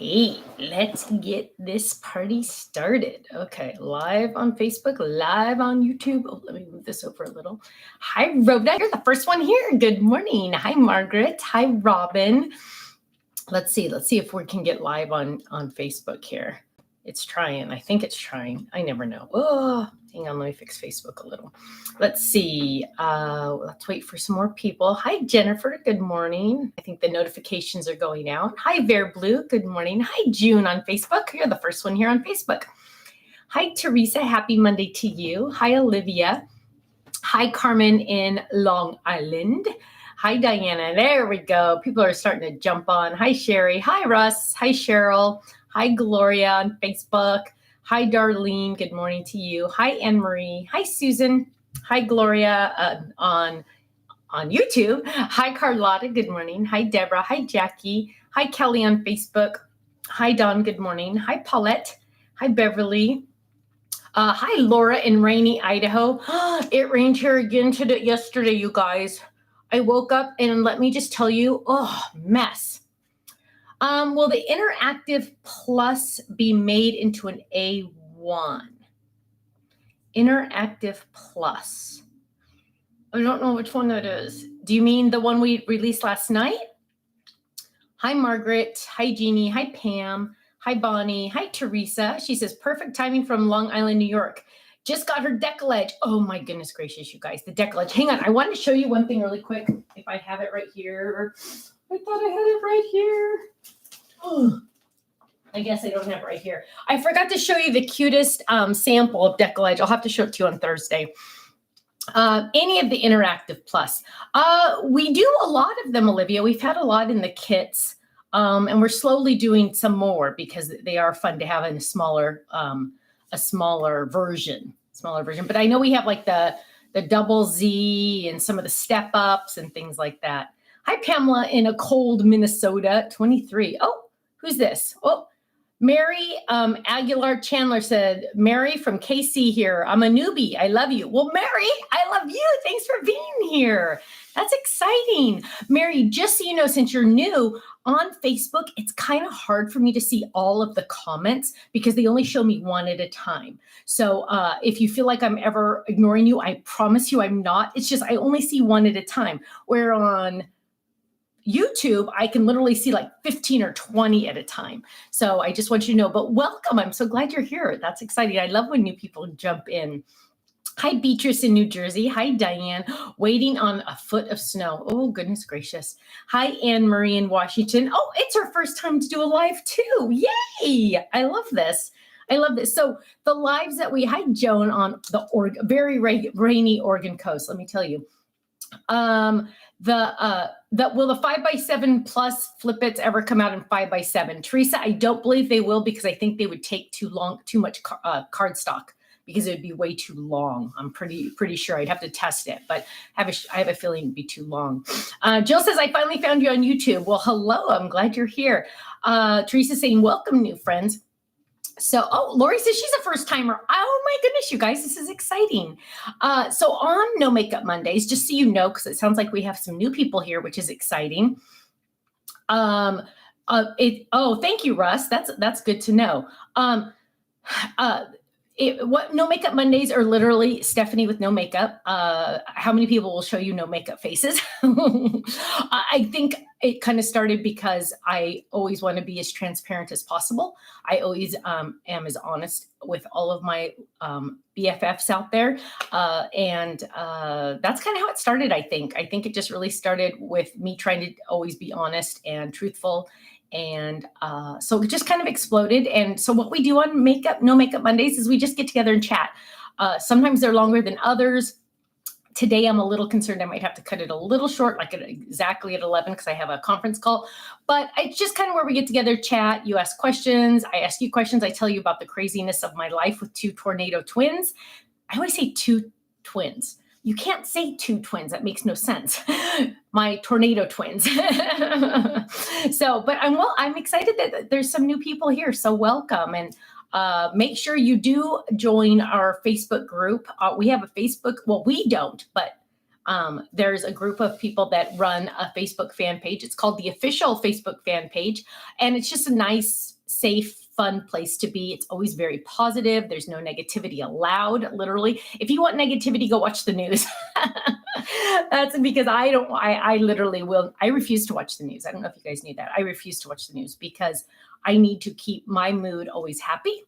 Okay, let's get this party started. Okay, live on Facebook, live on YouTube. Oh, let me move this over a little. Hi, Rhoda. You're the first one here. Good morning. Hi, Margaret. Hi, Robin. Let's see if we can get live on Facebook here. It's trying. I think it's trying. I never know. Oh, hang on. Let me fix Facebook a little. Let's see. Let's wait for some more people. Hi, Jennifer. Good morning. I think the notifications are going out. Hi, Bear Blue. Good morning. Hi, June on Facebook. You're the first one here on Facebook. Hi, Teresa. Happy Monday to you. Hi, Olivia. Hi, Carmen in Long Island. Hi, Diana. There we go. People are starting to jump on. Hi, Sherry. Hi, Russ. Hi, Cheryl. Hi, Gloria on Facebook. Hi, Darlene. Good morning to you. Hi, Anne-Marie. Hi, Susan. Hi, Gloria on YouTube. Hi, Carlotta. Good morning. Hi, Deborah. Hi, Jackie. Hi, Kelly on Facebook. Hi, Dawn. Good morning. Hi, Paulette. Hi, Beverly. Hi, Laura in rainy Idaho. It rained here again yesterday, you guys. I woke up and let me just tell you, mess. Will the Interactive Plus be made into an A1? Interactive Plus. I don't know which one that is. Do you mean the one we released last night? Hi, Margaret. Hi, Jeannie. Hi, Pam. Hi, Bonnie. Hi, Teresa. She says, perfect timing from Long Island, New York. Just got her decollage. Oh, my goodness gracious, you guys. The decollage. Hang on. I want to show you one thing really quick. If I have it right here. I thought I had it right here. Oh, I guess I don't have it right here. I forgot to show you the cutest sample of decollage. I'll have to show it to you on Thursday. Any of the Interactive Plus. We do a lot of them, Olivia. We've had a lot in the kits. And we're slowly doing some more because they are fun to have in a smaller version. But I know we have like the double Z and some of the step ups and things like that. Hi, Pamela in a cold Minnesota, 23. Oh, who's this? Oh, Mary Aguilar Chandler said, Mary from KC here. I'm a newbie. I love you. Well, Mary, I love you. Thanks for being here. That's exciting. Mary, just so you know, since you're new on Facebook, it's kind of hard for me to see all of the comments because they only show me one at a time. So if you feel like I'm ever ignoring you, I promise you I'm not. It's just I only see one at a time. Where on YouTube, I can literally see like 15 or 20 at a time. So I just want you to know, but welcome. I'm so glad you're here. That's exciting. I love when new people jump in. Hi, Beatrice in New Jersey. Hi, Diane. Waiting on a foot of snow. Oh, goodness gracious. Hi, Anne-Marie in Washington. Oh, it's her first time to do a live too. Yay. I love this. So the lives that hi, Joan on the very rainy Oregon coast. Let me tell you. Will the 5x7 plus flip bits ever come out in 5x7? Teresa, I don't believe they will because I think they would take too much cardstock because it would be way too long. I'm pretty sure. I'd have to test it, but I have a feeling it'd be too long. Jill says, I finally found you on YouTube. Well, hello. I'm glad you're here. Teresa saying, welcome, new friends. So, Lori says she's a first timer. Oh my goodness, you guys, this is exciting. So on No Makeup Mondays, just so you know, because it sounds like we have some new people here, which is exciting. Thank you, Russ. That's good to know. No Makeup Mondays are literally Stephanie with no makeup. How many people will show you no makeup faces? I think it kind of started because I always want to be as transparent as possible. I always am as honest with all of my BFFs out there. And that's kind of how it started, I think. I think it just really started with me trying to always be honest and truthful. And so it just kind of exploded. And so what we do on No Makeup Mondays is we just get together and chat. Sometimes they're longer than others. Today, I'm a little concerned I might have to cut it a little short, like exactly at 11, because I have a conference call. But it's just kind of where we get together, chat. You ask questions. I ask you questions. I tell you about the craziness of my life with two tornado twins. I always say two twins. You can't say two twins. That makes no sense. My tornado twins. But I'm excited that there's some new people here. So welcome. And make sure you do join our Facebook group. We have a Facebook. Well, we don't, but There's a group of people that run a Facebook fan page. It's called the Official Facebook Fan Page. And it's just a nice, safe, fun place to be. It's always very positive. There's no negativity allowed, literally. If you want negativity, go watch the news. That's because I literally will. I refuse to watch the news. I don't know if you guys knew that. I refuse to watch the news because I need to keep my mood always happy.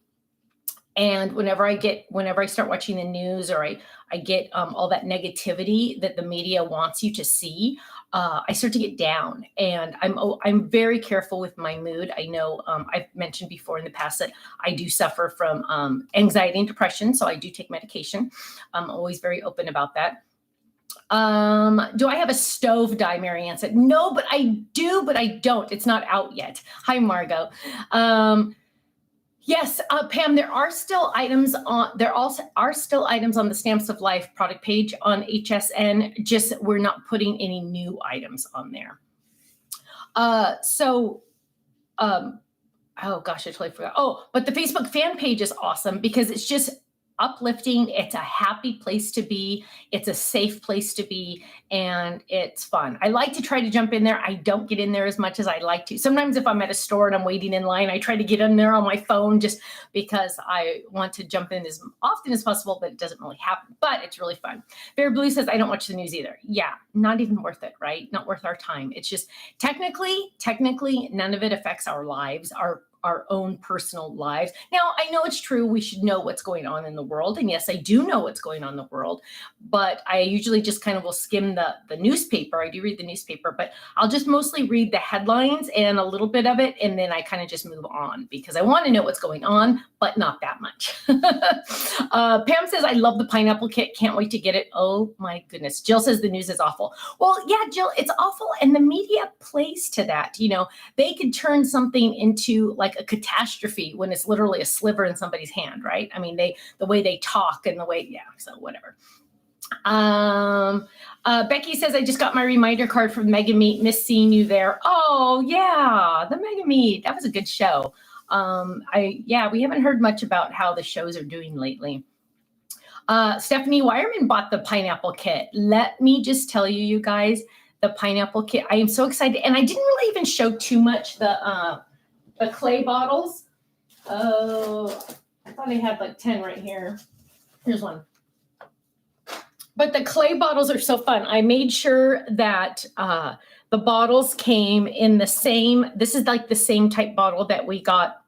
And whenever I start watching the news, or I get all that negativity that the media wants you to see, I start to get down, and I'm very careful with my mood. I know I've mentioned before in the past that I do suffer from anxiety and depression, so I do take medication. I'm always very open about that. Do I have a stove die? Marianne said, no, but I do, but I don't. It's not out yet. Hi, Margot. Yes, Pam, there are still items on the Stamps of Life product page on HSN, just we're not putting any new items on there. Oh gosh, I totally forgot. Oh, but the Facebook fan page is awesome because it's just uplifting. It's a happy place to be. It's a safe place to be, and it's fun. I like to try to jump in there. I don't get in there as much as I like to. Sometimes if I'm at a store and I'm waiting in line, I try to get in there on my phone just because I want to jump in as often as possible, but it doesn't really happen. But it's really fun. Bear Blue says, I don't watch the news either. Yeah, not even worth it, right? Not worth our time. It's just technically, none of it affects our lives, our own personal lives. Now, I know it's true. We should know what's going on in the world. And yes, I do know what's going on in the world, but I usually just kind of will skim the newspaper. I do read the newspaper, but I'll just mostly read the headlines and a little bit of it. And then I kind of just move on because I want to know what's going on, but not that much. Pam says, I love the pineapple kit. Can't wait to get it. Oh my goodness. Jill says the news is awful. Well, yeah, Jill, it's awful. And the media plays to that. You know, they could turn something into like a catastrophe when it's literally a sliver in somebody's hand, right? I mean, the way they talk and the way, yeah, so whatever. Becky says, I just got my reminder card from Mega Meet. Miss seeing you there. Oh yeah, the Mega Meet. That was a good show. We haven't heard much about how the shows are doing lately. Stephanie Wireman bought the pineapple kit. Let me just tell you, you guys, the pineapple kit. I am so excited. And I didn't really even show too much the clay bottles. Oh, I thought I had like 10 right here. Here's one. But the clay bottles are so fun. I made sure that the bottles came in the same, this is like the same type bottle that we got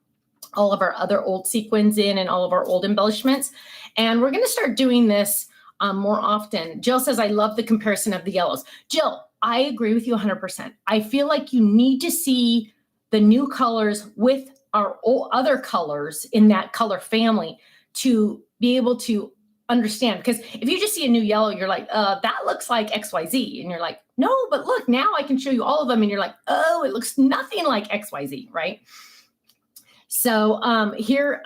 all of our other old sequins in and all of our old embellishments. And we're going to start doing this more often. Jill says, I love the comparison of the yellows. Jill, I agree with you 100%. I feel like you need to see the new colors with our other colors in that color family to be able to understand. Because if you just see a new yellow, you're like, that looks like XYZ. And you're like, no, but look, now I can show you all of them. And you're like, oh, it looks nothing like XYZ, right? So here,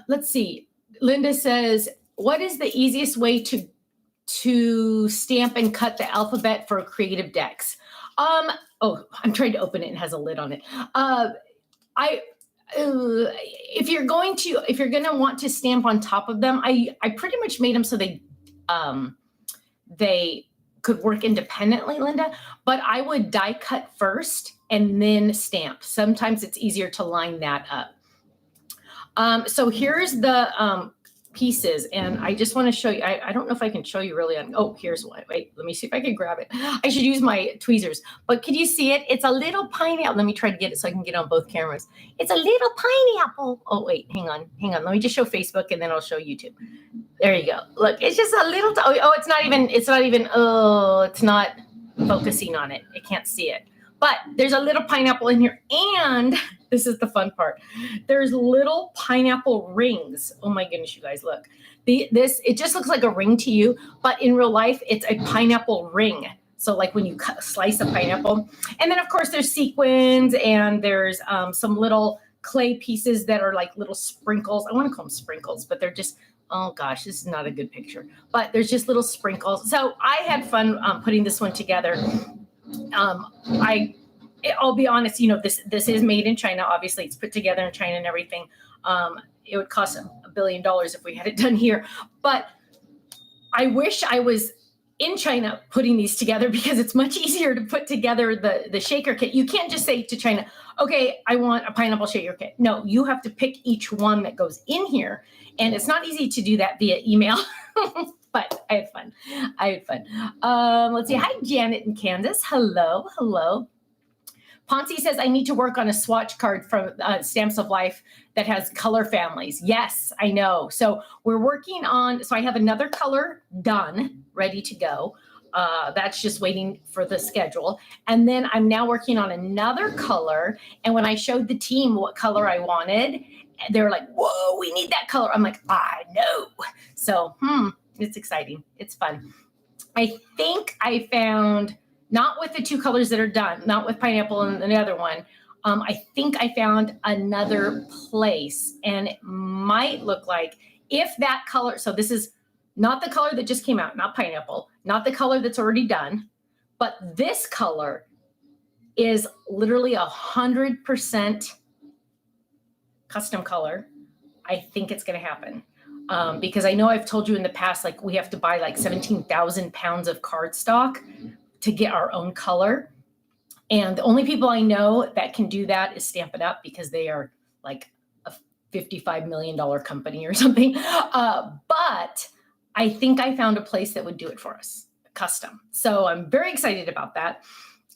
let's see. Linda says, what is the easiest way to stamp and cut the alphabet for Creative Decks? I'm trying to open it and it has a lid on it. If you're going to want to stamp on top of them, I pretty much made them so they could work independently, Linda, but I would die cut first and then stamp. Sometimes it's easier to line that up. So here's the pieces, and I just want to show you. I don't know if I can show you really on. Oh, here's one. Wait, let me see if I can grab it. I should use my tweezers, but can you see it? It's a little pineapple. Let me try to get it so I can get on both cameras. It's a little pineapple. Oh wait, hang on. Let me just show Facebook and then I'll show YouTube. There you go. Look, it's just a little. It's not even. Oh, it's not focusing on it. I can't see it. But there's a little pineapple in here, and this is the fun part. There's little pineapple rings. Oh my goodness, you guys, look. It just looks like a ring to you, but in real life, it's a pineapple ring. So like when you slice a pineapple. And then, of course, there's sequins, and there's some little clay pieces that are like little sprinkles. I want to call them sprinkles, but they're just, oh gosh, this is not a good picture. But there's just little sprinkles. So I had fun putting this one together. I'll be honest, this is made in China. Obviously, it's put together in China and everything. It would cost $1 billion if we had it done here. But I wish I was in China putting these together because it's much easier to put together the shaker kit. You can't just say to China, okay, I want a pineapple shaker kit. No, you have to pick each one that goes in here. And it's not easy to do that via email, but I had fun. Let's see. Hi, Janet and Candace. Hello. Ponzi says, I need to work on a swatch card from Stamps of Life that has color families. Yes, I know. So we're working on, so I have another color done, ready to go. That's just waiting for the schedule. And then I'm now working on another color. And when I showed the team what color I wanted, they were like, whoa, we need that color. I'm like, I know. So, it's exciting. It's fun. I think I found, not with the two colors that are done, not with pineapple and the other one. I think I found another place, and it might look like if that color, so this is not the color that just came out, not pineapple, not the color that's already done, but this color is literally 100% custom color. I think it's going to happen. Because I know I've told you in the past, like we have to buy like 17,000 pounds of cardstock to get our own color. And the only people I know that can do that is Stamp It Up, because they are like a $55 million company or something. But I think I found a place that would do it for us, custom. So I'm very excited about that.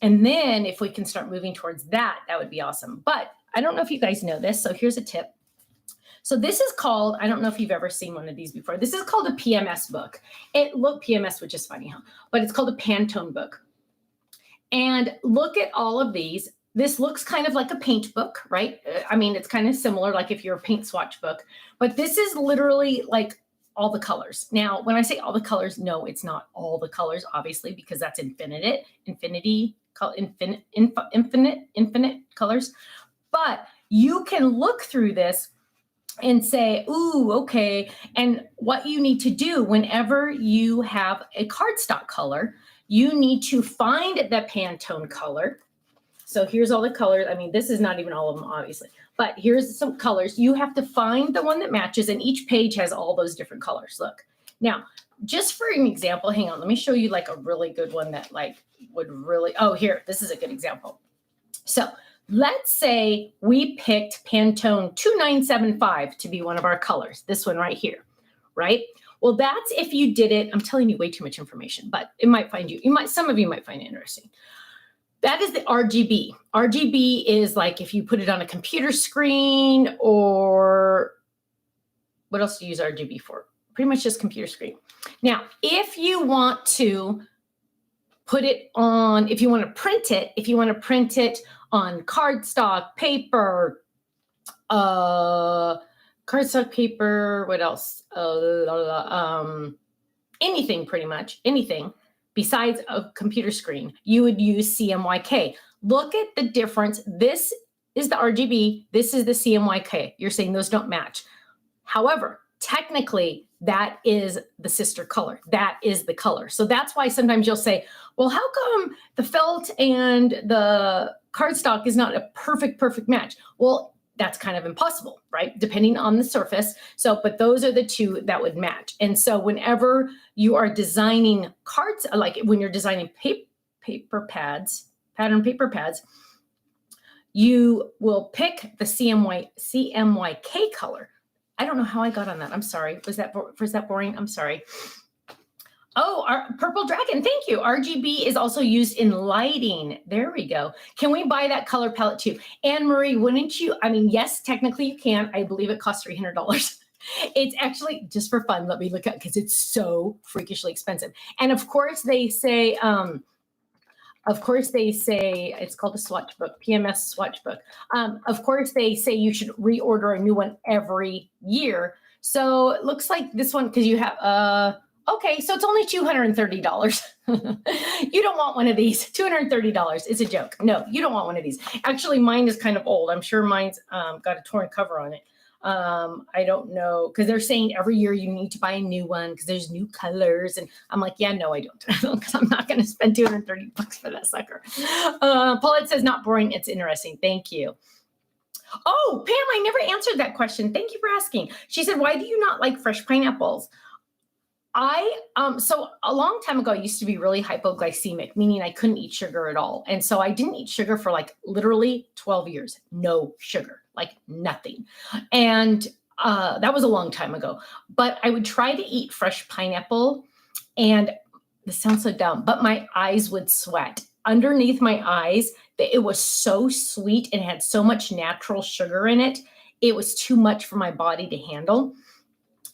And then if we can start moving towards that, that would be awesome. But I don't know if you guys know this. So here's a tip. So this is called, I don't know if you've ever seen one of these before. This is called a PMS book. PMS, which is funny, huh? But it's called a Pantone book. And look at all of these. This looks kind of like a paint book, right? I mean, it's kind of similar, like if you're a paint swatch book. But this is literally like all the colors. Now, when I say all the colors, no, it's not all the colors, obviously, because that's infinite colors. But you can look through this and say, ooh, okay. And what you need to do whenever you have a cardstock color, you need to find the Pantone color. So here's all the colors. I mean, this is not even all of them, obviously, but here's some colors. You have to find the one that matches, and each page has all those different colors. Look, now, just for an example, hang on, let me show you like a really good one that like would really, oh, here, this is a good example. So let's say we picked Pantone 2975 to be one of our colors, this one right here, right? Well, that's if you did it, I'm telling you way too much information, but it might find some of you might find it interesting. That is the RGB. RGB is like if you put it on a computer screen, or what else do you use RGB for? Pretty much just computer screen. Now, if you want to put it on, if you want to print it on cardstock, paper, what else? Anything, pretty much, anything besides a computer screen, you would use CMYK. Look at the difference. This is the RGB. This is the CMYK. You're saying those don't match. However, technically, that is the sister color. That is the color. So that's why sometimes you'll say, well, how come the felt and the cardstock is not a perfect match? Well, that's kind of impossible, right? Depending on the surface. So, but those are the two that would match. And so whenever you are designing cards, like when you're designing paper pads, pattern paper pads, you will pick the CMYK color. I don't know how I got on that. I'm sorry. Was that boring? I'm sorry. Oh, our Purple Dragon. Thank you. RGB is also used in lighting. There we go. Can we buy that color palette too? Anne Marie, wouldn't you? I mean, yes, technically you can. I believe it costs $300. It's actually just for fun. Let me look up because it's so freakishly expensive. And of course they say, it's called a swatch book, PMS swatch book. Of course they say you should reorder a new one every year. So it looks like this one, because you have, okay, so it's only $230. You don't want one of these. $230 is a joke. No, you don't want one of these. Actually, mine is kind of old. I'm sure mine's got a torn cover on it. I don't know, because they're saying every year you need to buy a new one because there's new colors. And I'm like, yeah, no, I don't, because I'm not going to spend $230 for that sucker. Paulette says, not boring. It's interesting. Thank you. Oh, Pam, I never answered that question. Thank you for asking. She said, why do you not like fresh pineapples? So a long time ago, I used to be really hypoglycemic, meaning I couldn't eat sugar at all. And so I didn't eat sugar for like literally 12 years, no sugar, like nothing. And that was a long time ago, but I would try to eat fresh pineapple, and this sounds so dumb, but my eyes would sweat. Underneath my eyes, it was so sweet and had so much natural sugar in it. It was too much for my body to handle.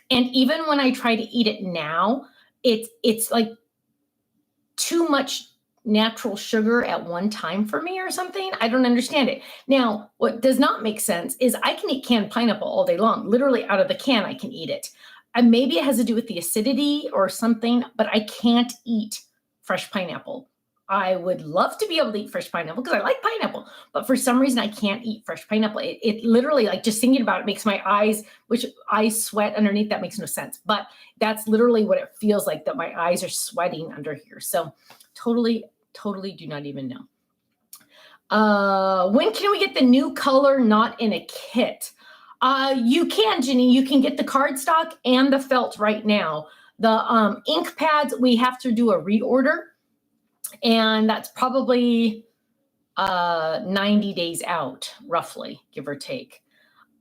And even when I try to eat it now, it's like too much natural sugar at one time for me or something. I don't understand it. Now, what does not make sense is I can eat canned pineapple all day long. Literally out of the can, I can eat it. And maybe it has to do with the acidity or something, but I can't eat fresh pineapple. I would love to be able to eat fresh pineapple because I like pineapple, but for some reason I can't eat fresh pineapple. It literally, like, just thinking about it makes my eyes, which I sweat underneath. That makes no sense, but that's literally what it feels like, that my eyes are sweating under here. So totally do not even know. When can we get the new color not in a kit? You can, Ginny. You can get the cardstock and the felt right now. The ink pads, we have to do a reorder. And that's probably 90 days out, roughly, give or take.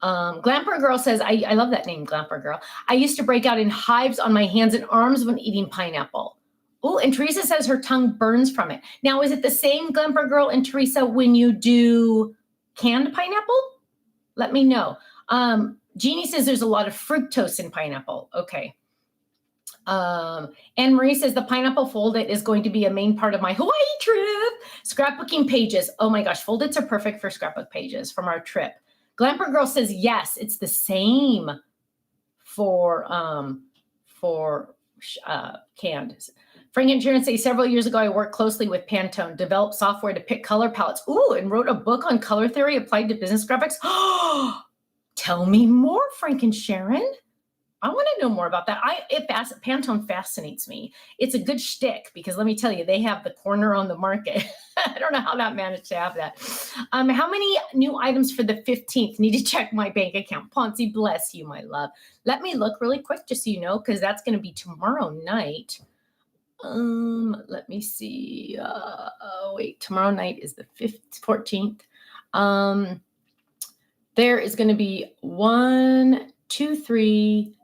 Glamper Girl says, I love that name, Glamper Girl. I used to break out in hives on my hands and arms when eating pineapple. Oh, and Teresa says her tongue burns from it. Now, is it the same, Glamper Girl and Teresa, when you do canned pineapple? Let me know. Jeannie says there's a lot of fructose in pineapple. Okay. Anne Marie says the pineapple fold-it is going to be a main part of my Hawaii trip. Scrapbooking pages. Oh my gosh, fold-its are perfect for scrapbook pages from our trip. Glamper Girl says yes, it's the same for canned. Frank and Sharon say several years ago I worked closely with Pantone, developed software to pick color palettes. Ooh, and wrote a book on color theory applied to business graphics. Tell me more, Frank and Sharon. I want to know more about that. Pantone fascinates me. It's a good shtick because let me tell you, they have the corner on the market. I don't know how that managed to have that. How many new items for the 15th? Need to check my bank account. Ponzi, bless you, my love. Let me look really quick just so you know, because that's going to be tomorrow night. Let me see. Wait, tomorrow night is the 14th. There is going to be 1, 2, 3,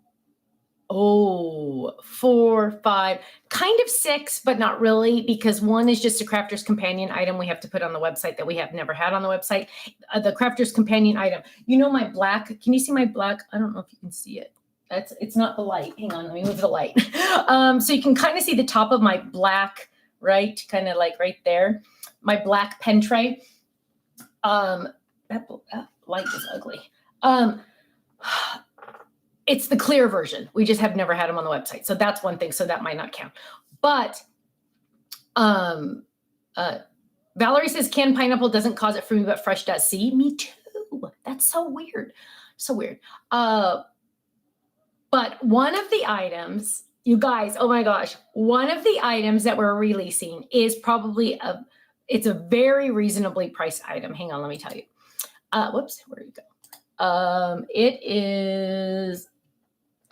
4, 5, kind of 6, but not really, because 1 is just a Crafter's Companion item we have to put on the website that we have never had on the website. The Crafter's Companion item. You know my black, can you see my black? I don't know if you can see it. It's not the light. Hang on, let me move the light. So you can kind of see the top of my black, right? Kind of like right there. My black pen tray. That light is ugly. It's the clear version. We just have never had them on the website. So that's one thing. So that might not count. But Valerie says canned pineapple doesn't cause it for me, but fresh does. See, me too. That's so weird. So weird. But one of the items, you guys, oh my gosh, one of the items that we're releasing is probably it's a very reasonably priced item. Hang on, let me tell you. Whoops, where did it go? It is,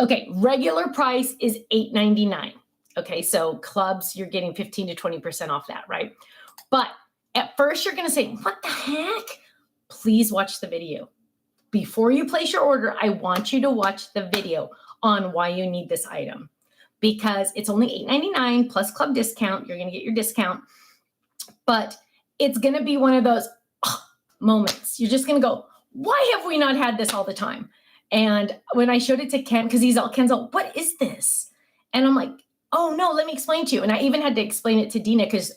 okay, regular price is $8.99. Okay, so clubs, you're getting 15 to 20% off that, right? But at first you're gonna say, what the heck? Please watch the video. Before you place your order, I want you to watch the video on why you need this item, because it's only $8.99 plus club discount. You're going to get your discount, but it's going to be one of those moments. You're just going to go, why have we not had this all the time? And when I showed it to Ken, because Ken's all, what is this? And I'm like, oh no, let me explain to you. And I even had to explain it to Dina because,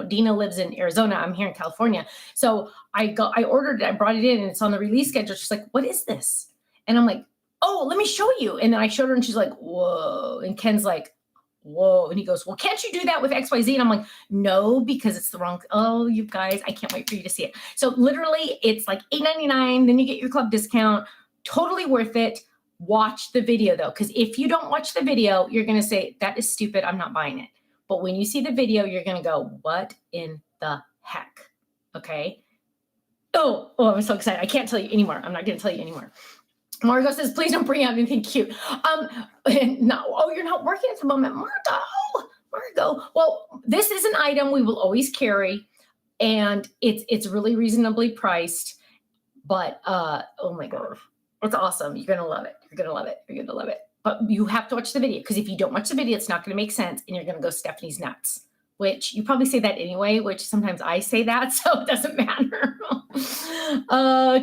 Dina lives in Arizona. I'm here in California. So I ordered it, I brought it in, and it's on the release schedule. She's like, what is this? And I'm like, oh, let me show you. And then I showed her and she's like, whoa. And Ken's like, whoa. And he goes, well, can't you do that with XYZ? And I'm like, no, because it's the wrong. Oh, you guys, I can't wait for you to see it. So literally it's like $8.99. Then you get your club discount. Totally worth it. Watch the video though, because if you don't watch the video, you're going to say, that is stupid. I'm not buying it. But when you see the video, you're going to go, what in the heck? Okay. Oh, I'm so excited. I can't tell you anymore. I'm not going to tell you anymore. Margo says, please don't bring out anything cute. No, oh, you're not working at the moment, Margo. Well, this is an item we will always carry, and it's really reasonably priced. But oh my god, it's awesome. You're gonna love it. You're gonna love it. You're gonna love it. But you have to watch the video, because if you don't watch the video, it's not gonna make sense, and you're gonna go Stephanie's nuts. Which you probably say that anyway, which sometimes I say that, so it doesn't matter.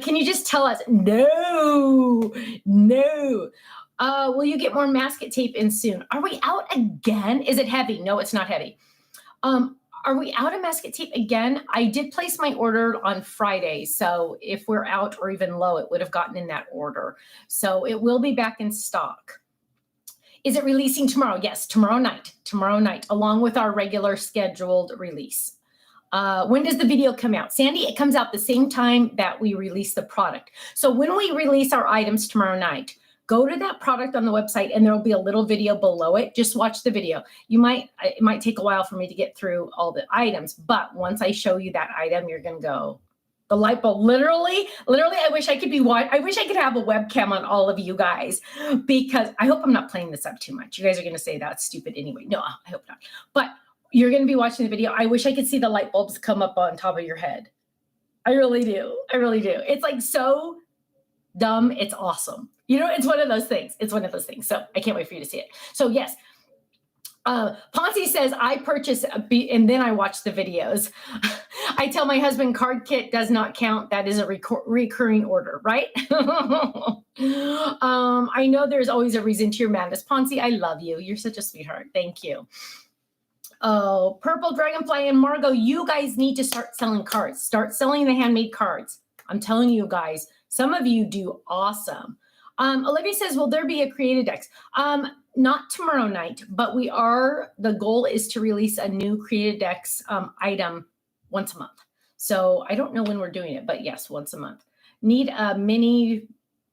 Can you just tell us? No. Will you get more masket tape in soon? Are we out again? Is it heavy? No, it's not heavy. Are we out of masket tape again? I did place my order on Friday, so if we're out or even low, it would have gotten in that order. So it will be back in stock. Is it releasing tomorrow? Yes, tomorrow night, along with our regular scheduled release. When does the video come out? Sandy, it comes out the same time that we release the product. So when we release our items tomorrow night, go to that product on the website, and there will be a little video below it. Just watch the video. It might take a while for me to get through all the items, but once I show you that item, you're going to go, the light bulb, literally, I wish I could have a webcam on all of you guys, because I hope I'm not playing this up too much. You guys are going to say that's stupid anyway. No, I hope not. But you're going to be watching the video. I wish I could see the light bulbs come up on top of your head. I really do. It's like so dumb. It's awesome. It's one of those things. So I can't wait for you to see it. So yes. Ponzi says, I purchase and then I watch the videos. I tell my husband card kit does not count. That is a recurring order, right? I know there's always a reason to your madness. Ponzi, I love you. You're such a sweetheart. Thank you. Oh, Purple Dragonfly and Margo, you guys need to start selling cards. Start selling the handmade cards. I'm telling you guys, some of you do awesome. Olivia says, will there be a Created Dex? Not tomorrow night, but the goal is to release a new Created Dex item once a month. So I don't know when we're doing it, but yes, once a month. Need a mini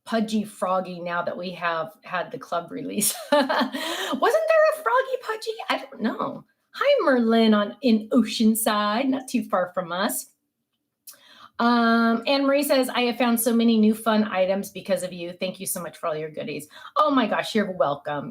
Pudgy Froggy now that we have had the club release. Wasn't there a Froggy Pudgy? I don't know. Hi, Merlin in Oceanside, not too far from us. Anne Marie says, I have found so many new fun items because of you. Thank you so much for all your goodies. Oh my gosh, you're welcome.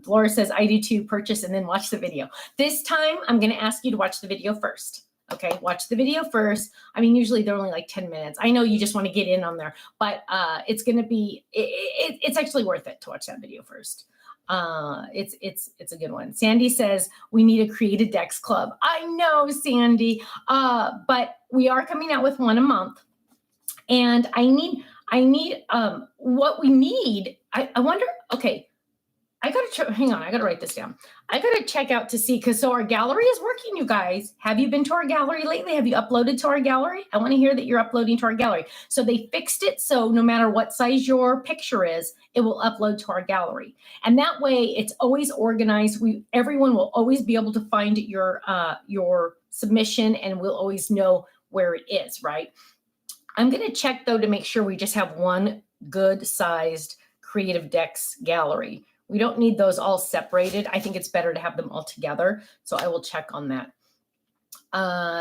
Laura says, I do too, purchase and then watch the video. This time, I'm going to ask you to watch the video first. Okay, watch the video first. I mean, usually they're only like 10 minutes. I know you just want to get in on there, but it's going to be, it's actually worth it to watch that video first. It's a good one. Sandy says we need a Created Dex club. I know, Sandy, but we are coming out with one a month, and I need what we need. I wonder. Okay, hang on. I gotta write this down. I gotta check out to see, because so our gallery is working, you guys. Have you been to our gallery lately? Have you uploaded to our gallery? I want to hear that you're uploading to our gallery. So they fixed it so no matter what size your picture is, it will upload to our gallery. And that way it's always organized. Everyone will always be able to find your submission, and we'll always know where it is, right? I'm gonna check though to make sure we just have one good sized Creative Dex gallery. We don't need those all separated. I think it's better to have them all together. So I will check on that.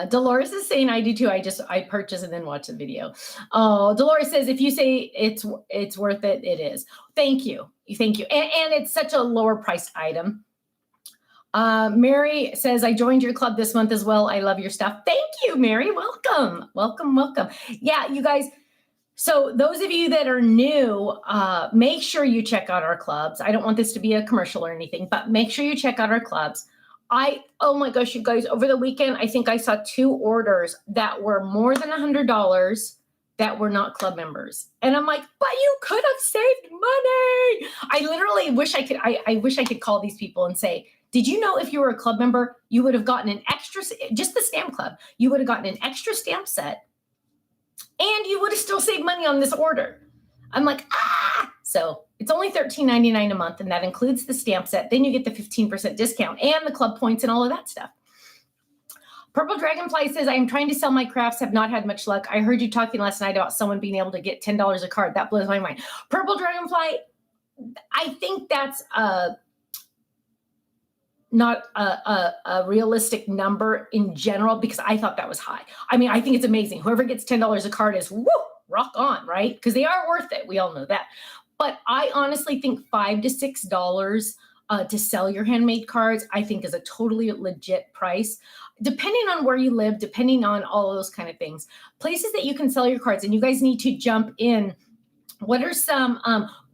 Dolores is saying, I do too. I purchase and then watch the video. Oh, Dolores says, if you say it's worth it, it is. Thank you. And it's such a lower priced item. Mary says, I joined your club this month as well. I love your stuff. Thank you, Mary. Welcome. Yeah, you guys. So those of you that are new, make sure you check out our clubs. I don't want this to be a commercial or anything, but make sure you check out our clubs. Oh my gosh, you guys, over the weekend, I think I saw 2 orders that were more than $100 that were not club members. And I'm like, but you could have saved money. I literally wish I could call these people and say, did you know if you were a club member, you would have gotten an extra, just the stamp club, you would have gotten an extra stamp set, and you would have still saved money on this order. I'm like, So it's only $13.99 a month, and that includes the stamp set. Then you get the 15% discount and the club points and all of that stuff. Purple Dragonfly says, I am trying to sell my crafts, have not had much luck. I heard you talking last night about someone being able to get $10 a card. That blows my mind. Purple Dragonfly, I think that's not a realistic number in general, because I thought that was high. I mean, I think it's amazing. Whoever gets $10 a card is, woo, rock on, right? Because they are worth it. We all know that. But I honestly think $5 to $6 to sell your handmade cards, I think is a totally legit price, depending on where you live, depending on all of those kind of things. Places that you can sell your cards, and you guys need to jump in. What are some,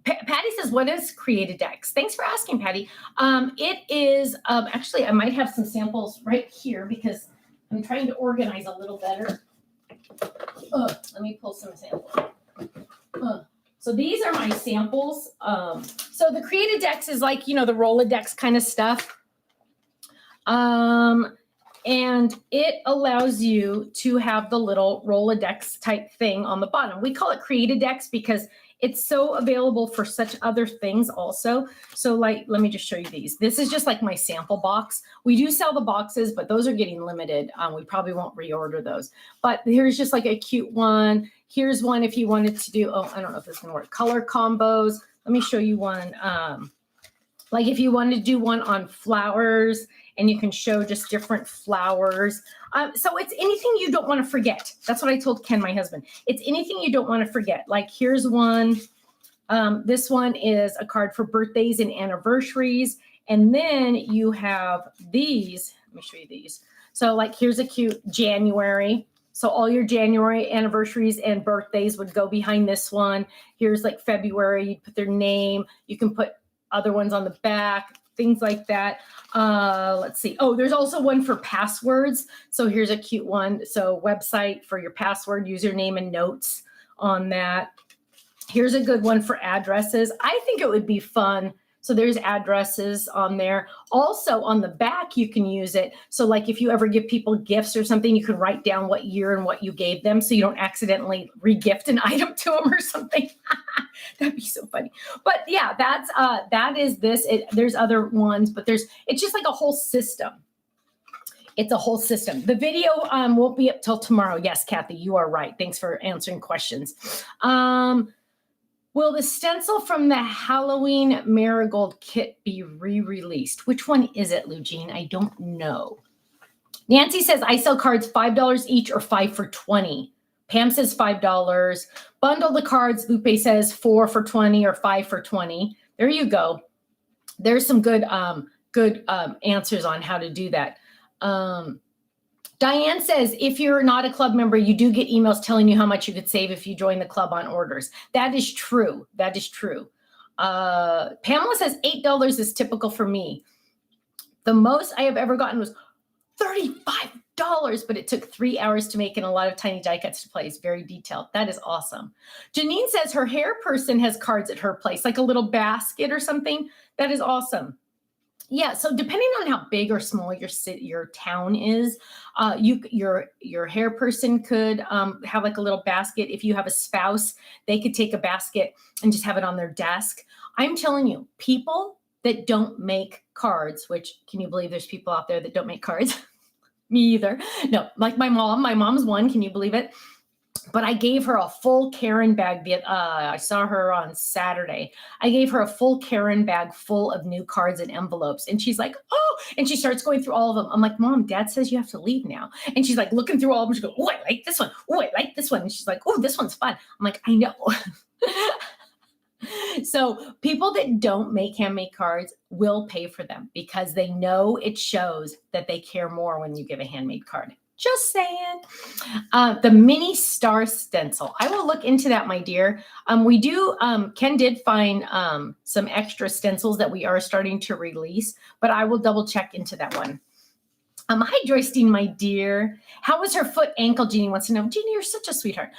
Patty says, what is Create-A-Dex? Thanks for asking, Patty. It is, actually, I might have some samples right here because I'm trying to organize a little better. Let me pull some samples. So these are my samples. So the Create-A-Dex is like, the Rolodex kind of stuff. And it allows you to have the little Rolodex type thing on the bottom. We call it Create-A-Dex because it's so available for such other things also. So like, let me just show you these. This is just like my sample box. We do sell the boxes, but those are getting limited. We probably won't reorder those. But here's just like a cute one. Here's one if you wanted to do, I don't know if this is gonna work, color combos. Let me show you one. Like if you wanted to do one on flowers, and you can show just different flowers. So it's anything you don't want to forget. That's what I told Ken, my husband. It's anything you don't want to forget. Like here's one. This one is a card for birthdays and anniversaries. And then you have these. Let me show you these. So like here's a cute January. So all your January anniversaries and birthdays would go behind this one. Here's like February. You put their name. You can put other ones on the back, things like that. Let's see. Oh, there's also one for passwords. So here's a cute one. So website for your password, username, and notes on that. Here's a good one for addresses. I think it would be fun. So there's addresses on there. Also on the back, you can use it. So like if you ever give people gifts or something, you can write down what year and what you gave them so you don't accidentally re-gift an item to them or something. That'd be so funny. But yeah, that is this. There's other ones, but it's just like a whole system. It's a whole system. The video won't be up till tomorrow. Yes, Kathy, you are right. Thanks for answering questions. Will the stencil from the Halloween Marigold kit be re-released? Which one is it, Lugene? I don't know. Nancy says, I sell cards $5 each or 5 for $20. Pam says $5. Bundle the cards. Lupe says 4 for $20 or 5 for $20. There you go. There's some good answers on how to do that. Diane says, if you're not a club member, you do get emails telling you how much you could save if you join the club on orders. That is true. That is true. Pamela says $8 is typical for me. The most I have ever gotten was $35, but it took 3 hours to make and a lot of tiny die cuts to place. Very detailed. That is awesome. Janine says her hair person has cards at her place, like a little basket or something. That is awesome. Yeah, so depending on how big or small your city, your town is, your hair person could have like a little basket. If you have a spouse, they could take a basket and just have it on their desk. I'm telling you, people that don't make cards, which can you believe there's people out there that don't make cards? Me either. No, like my mom's one. Can you believe it? But I gave her a full Karen bag. I saw her on Saturday. I gave her a full Karen bag full of new cards and envelopes. And she's like, oh, and she starts going through all of them. I'm like, Mom, Dad says you have to leave now. And she's like looking through all of them. She goes, oh, I like this one. Oh, I like this one. And she's like, oh, this one's fun. I'm like, I know. So people that don't make handmade cards will pay for them because they know it shows that they care more when you give a handmade card. Just saying. The mini star stencil. I will look into that, my dear. We do, Ken did find some extra stencils that we are starting to release, but I will double check into that one. Hi, Joystein, my dear. How was her foot ankle? Jeannie wants to know. Jeannie, you're such a sweetheart.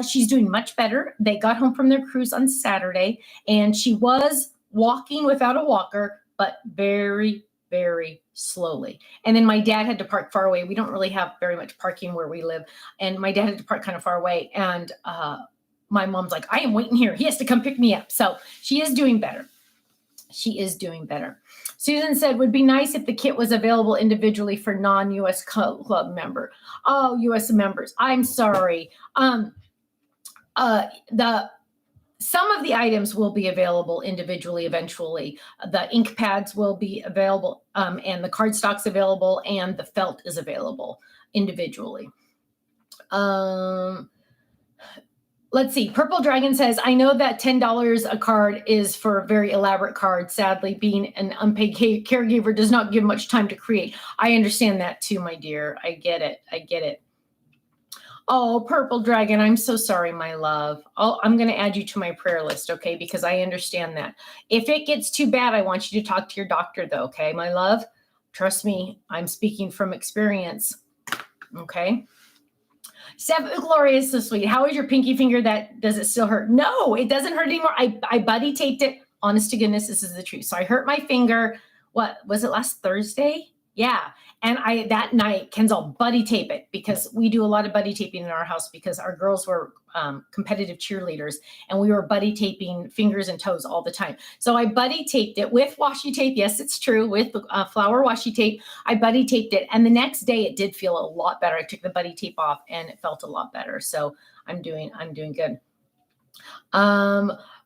She's doing much better. They got home from their cruise on Saturday, and she was walking without a walker, but very, very slowly. And then my dad had to park far away. We don't really have very much parking where we live. And my dad had to park kind of far away. And my mom's like, I am waiting here. He has to come pick me up. So she is doing better. She is doing better. Susan said, would be nice if the kit was available individually for non-US club member. Oh, US members. I'm sorry. Some of the items will be available individually eventually. The ink pads will be available, and the cardstock's available, and the felt is available individually. Let's see. Purple Dragon says, I know that $10 a card is for a very elaborate card. Sadly, being an unpaid caregiver does not give much time to create. I understand that too, my dear. I get it. I get it. Oh, Purple Dragon, I'm so sorry, my love. I'm going to add you to my prayer list, okay? Because I understand that. If it gets too bad, I want you to talk to your doctor, though, okay, my love? Trust me, I'm speaking from experience, okay? Steph, Gloria is so sweet. How is your pinky finger? Does it still hurt? No, it doesn't hurt anymore. I buddy taped it. Honest to goodness, this is the truth. So I hurt my finger. What was it, last Thursday? Yeah. And that night, Ken's buddy tape it, because we do a lot of buddy taping in our house because our girls were competitive cheerleaders, and we were buddy taping fingers and toes all the time. So I buddy taped it with washi tape. Yes, it's true, with flour washi tape. I buddy taped it, and the next day it did feel a lot better. I took the buddy tape off and it felt a lot better. So I'm doing good.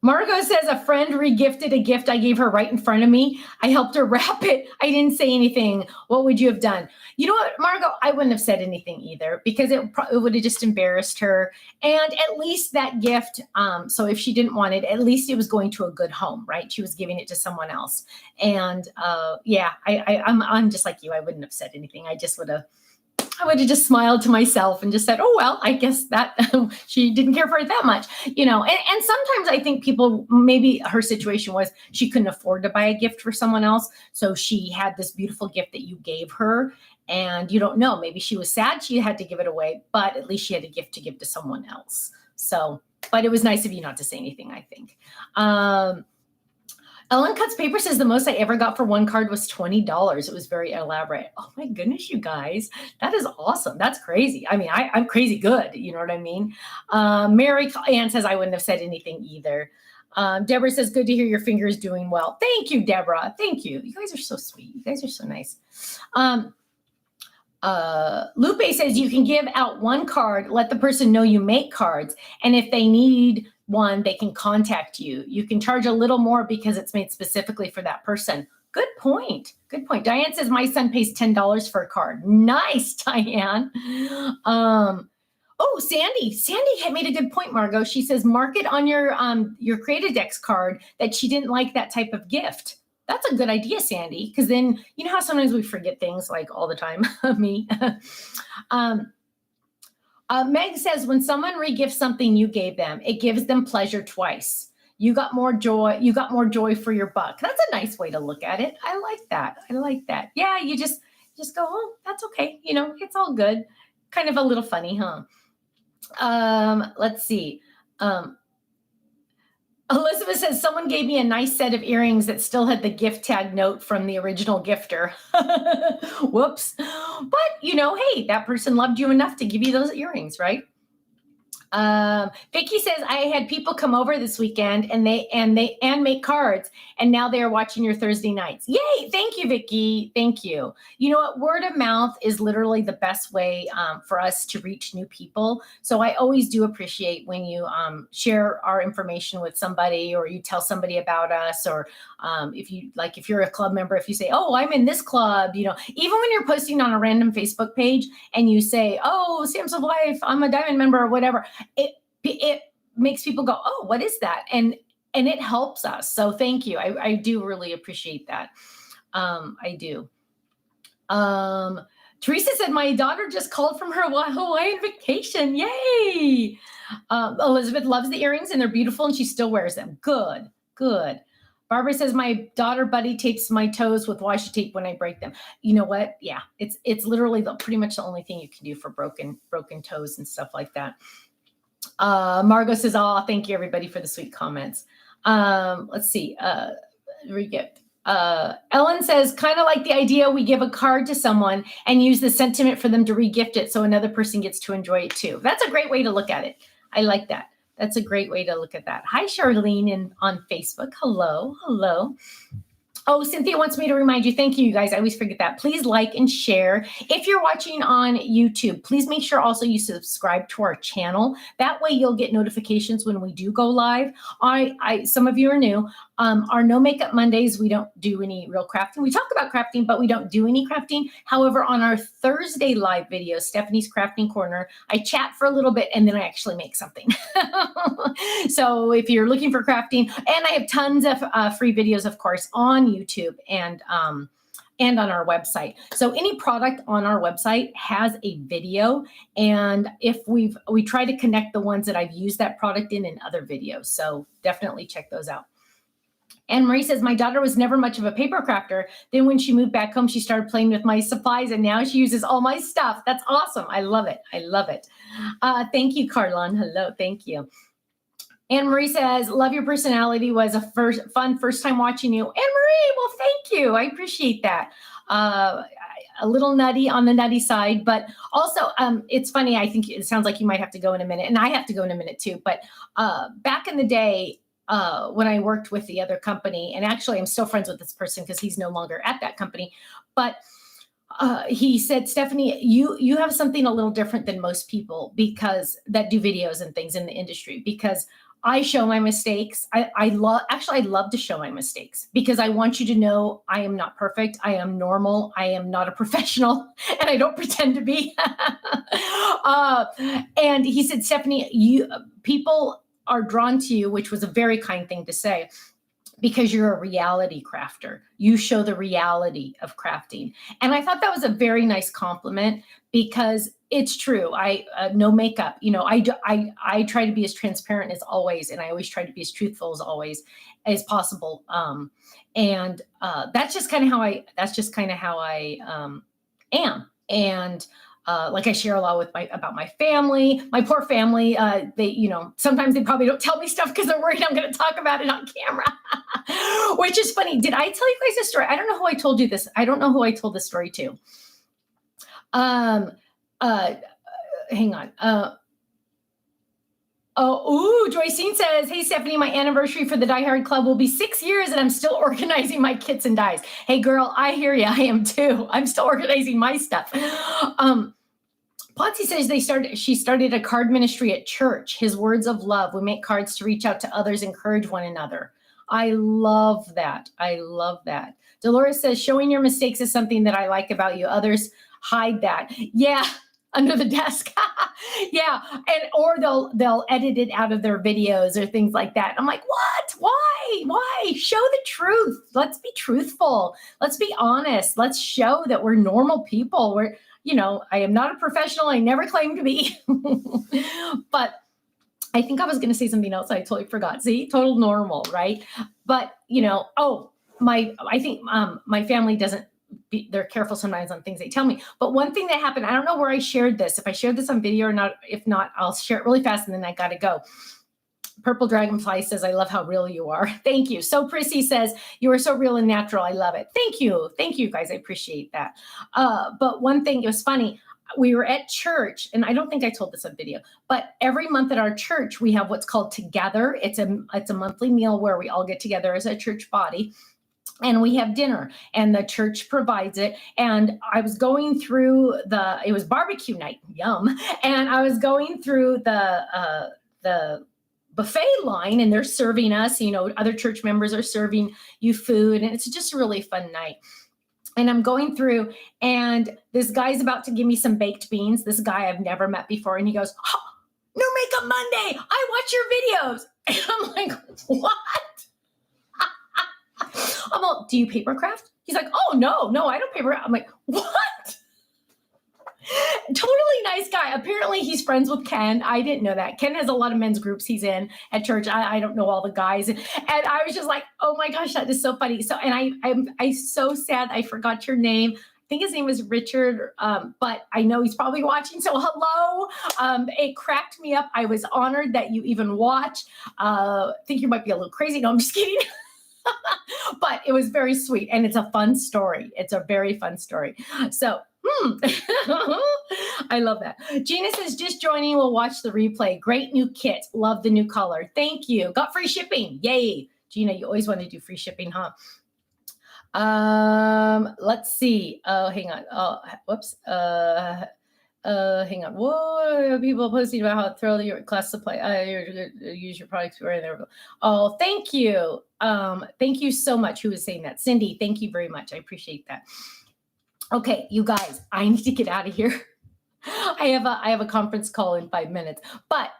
Margot says a friend regifted a gift I gave her right in front of me. I helped her wrap it. I didn't say anything. What would you have done? You know what, Margot? I wouldn't have said anything either, because it would have just embarrassed her. And at least that gift, so if she didn't want it, at least it was going to a good home, right? She was giving it to someone else. And yeah, I'm just like you. I wouldn't have said anything. I would have just smiled to myself and just said, oh, well, I guess that she didn't care for it that much, you know. And sometimes I think people, maybe her situation was she couldn't afford to buy a gift for someone else. So she had this beautiful gift that you gave her, and you don't know, maybe she was sad she had to give it away, but at least she had a gift to give to someone else. So, but it was nice of you not to say anything, I think. Ellen Cuts Paper says the most I ever got for one card was $20. It was very elaborate. Oh my goodness, you guys. That is awesome. That's crazy. I mean, I'm crazy good. You know what I mean? Mary Ann says I wouldn't have said anything either. Deborah says, good to hear your finger is doing well. Thank you, Deborah. Thank you. You guys are so sweet. You guys are so nice. Lupe says you can give out one card, let the person know you make cards, and if they need one, they can contact you. You can charge a little more because it's made specifically for that person. Good point. Good point. Diane says my son pays $10 for a card. Nice, Diane. Oh, Sandy had made a good point, Margot. She says mark it on your Create-A-Dex card that she didn't like that type of gift. That's a good idea, Sandy, because then you know how sometimes we forget things, like all the time. Me. Meg says, when someone regifts something you gave them, it gives them pleasure twice. You got more joy for your buck. That's a nice way to look at it. I like that. Yeah, you just go, oh, that's okay. You know, it's all good. Kind of a little funny, huh? Let's see. Elizabeth says, someone gave me a nice set of earrings that still had the gift tag note from the original gifter. Whoops. But, you know, hey, that person loved you enough to give you those earrings, right? Vicky says, I had people come over this weekend and make cards, and now they are watching your Thursday nights. Yay. Thank you, Vicky. Thank you. You know what? Word of mouth is literally the best way for us to reach new people. So I always do appreciate when you share our information with somebody, or you tell somebody about us, or if you're a club member, if you say, oh, I'm in this club, you know, even when you're posting on a random Facebook page and you say, oh, Sam's of Life, I'm a Diamond member, or whatever, it makes people go, oh, what is that? And it helps us. So thank you. I do really appreciate that. I do. Teresa said, my daughter just called from her Hawaiian vacation. Yay. Elizabeth loves the earrings and they're beautiful and she still wears them. Good. Barbara says, my daughter buddy tapes my toes with washi tape when I break them. You know what? Yeah, it's literally pretty much the only thing you can do for broken toes and stuff like that. Margot says, oh, thank you everybody for the sweet comments. Let's see. Regift. Ellen says, kind of like the idea we give a card to someone and use the sentiment for them to regift it so another person gets to enjoy it too. That's a great way to look at it. I like that. That's a great way to look at that. Hi, Charlene on Facebook. Hello. Oh, Cynthia wants me to remind you. Thank you, guys. I always forget that. Please like and share. If you're watching on YouTube, please make sure also you subscribe to our channel. That way you'll get notifications when we do go live. Some of you are new. Our No Makeup Mondays, we don't do any real crafting. We talk about crafting, but we don't do any crafting. However, on our Thursday live video, Stephanie's Crafting Corner, I chat for a little bit and then I actually make something. So if you're looking for crafting, and I have tons of free videos, of course, on YouTube and on our website. So any product on our website has a video, and if we try to connect the ones that I've used that product in other videos. So definitely check those out. And Marie says, my daughter was never much of a paper crafter. Then when she moved back home, she started playing with my supplies, and now she uses all my stuff. That's awesome. I love it. I love it. Thank you, Carlon. Hello. Thank you. Anne Marie says, love your personality. Was a fun first time watching you. Anne Marie, well, thank you. I appreciate that. A little nutty on the nutty side, but also it's funny. I think it sounds like you might have to go in a minute, and I have to go in a minute too. But back in the day, when I worked with the other company, and actually I'm still friends with this person because he's no longer at that company, but he said, Stephanie, you have something a little different than most people because that do videos and things in the industry, because I show my mistakes. I love to show my mistakes because I want you to know I am not perfect. I am normal. I am not a professional, and I don't pretend to be. And he said, Stephanie, people are drawn to you, which was a very kind thing to say, because you're a reality crafter. You show the reality of crafting. And I thought that was a very nice compliment, because it's true. No makeup, I try to be as transparent as always. And I always try to be as truthful as always as possible. That's just kind of how I am. And like I share a lot about my family, my poor family. They, sometimes they probably don't tell me stuff because they're worried I'm going to talk about it on camera, which is funny. Did I tell you guys a story? I don't know who I told you this. I don't know who I told this story to. Hang on. Joycine says, hey, Stephanie, my anniversary for the Die Hard Club will be 6 years and I'm still organizing my kits and dies. Hey, girl, I hear you. I am too. I'm still organizing my stuff. Potsy says she started a card ministry at church. His words of love. We make cards to reach out to others, encourage one another. I love that. I love that. Dolores says, showing your mistakes is something that I like about you. Others hide that. Yeah. Under the desk. Yeah. Or they'll edit it out of their videos or things like that. I'm like, what? Why? Show the truth. Let's be truthful. Let's be honest. Let's show that we're normal people. I am not a professional. I never claimed to be. But I think I was going to say something else. I totally forgot. See, total normal, right? But, I think my family doesn't, they're careful sometimes on things they tell me. But one thing that happened, I don't know where I shared this, if I shared this on video or not. If not, I'll share it really fast and then I got to go. Purple Dragonfly says, I love how real you are. Thank you. So Prissy says, you are so real and natural. I love it. Thank you. Thank you guys. I appreciate that. But one thing, it was funny. We were at church, and I don't think I told this on video, but every month at our church, we have what's called Together. It's a monthly meal where we all get together as a church body. And we have dinner, and the church provides it. And I was going through it was barbecue night, yum. And I was going through the buffet line, and they're serving us, other church members are serving you food. And it's just a really fun night. And I'm going through, and this guy's about to give me some baked beans. This guy I've never met before. And he goes, oh, No Makeup Monday. I watch your videos. And I'm like, what? I'm like, do you paper craft? He's like, oh, no, I don't paper craft. I'm like, what? Totally nice guy. Apparently he's friends with Ken. I didn't know that. Ken has a lot of men's groups he's in at church. I don't know all the guys. And I was just like, oh my gosh, that is so funny. So, and I'm so sad I forgot your name. I think his name was Richard, but I know he's probably watching. So hello. It cracked me up. I was honored that you even watch. I think you might be a little crazy. No, I'm just kidding. But it was very sweet, and it's a fun story. It's a very fun story. So, I love that. Gina says, just joining. We'll watch the replay. Great new kit. Love the new color. Thank you. Got free shipping. Yay. Gina, you always want to do free shipping, huh? Let's see. Oh, hang on. Oh, whoops. Hang on. Whoa, people posting about how thrilled your class supply. Use your products right there. Oh, thank you. Thank you so much. Who was saying that? Cindy, thank you very much. I appreciate that. Okay, you guys, I need to get out of here. I have a conference call in 5 minutes, but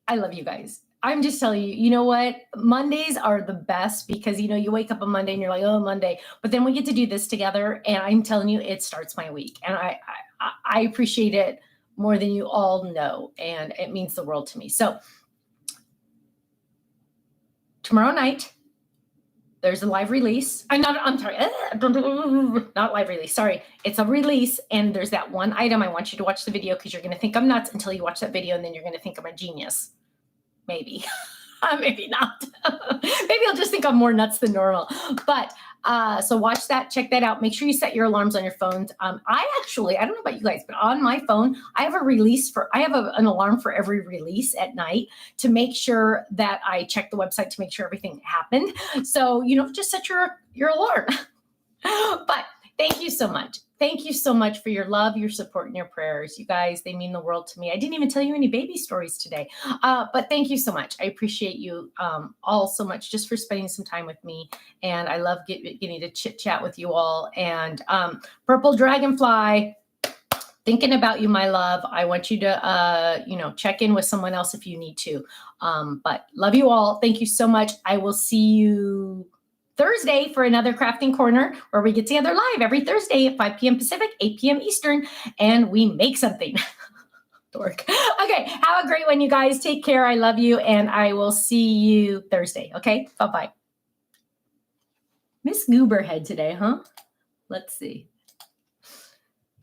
I love you guys. I'm just telling you, you know what? Mondays are the best because, you know, you wake up on Monday and you're like, oh, Monday. But then we get to do this together. And I'm telling you, it starts my week. And I appreciate it more than you all know. And it means the world to me. So tomorrow night, there's a live release. I'm sorry, not live release. Sorry, it's a release. And there's that one item. I want you to watch the video because you're going to think I'm nuts until you watch that video. And then you're going to think I'm a genius. Maybe, maybe not. Maybe I'll just think I'm more nuts than normal. But so watch that, check that out. Make sure you set your alarms on your phones. I don't know about you guys, but on my phone, I have an alarm for every release at night to make sure that I check the website to make sure everything happened. So, you know, just set your alarm. But thank you so much. Thank you so much for your love, your support, and your prayers. You guys, they mean the world to me. I didn't even tell you any baby stories today, but thank you so much. I appreciate you all so much just for spending some time with me. And I love getting to chit chat with you all. And Purple Dragonfly, thinking about you, my love. I want you to, check in with someone else if you need to. But love you all. Thank you so much. I will see you Thursday for another Crafting Corner where we get together live every Thursday at 5 p.m. Pacific, 8 p.m. Eastern, and we make something. Dork. Okay, have a great one, you guys. Take care. I love you, and I will see you Thursday. Okay, bye-bye. Miss Gooberhead today, huh? Let's see.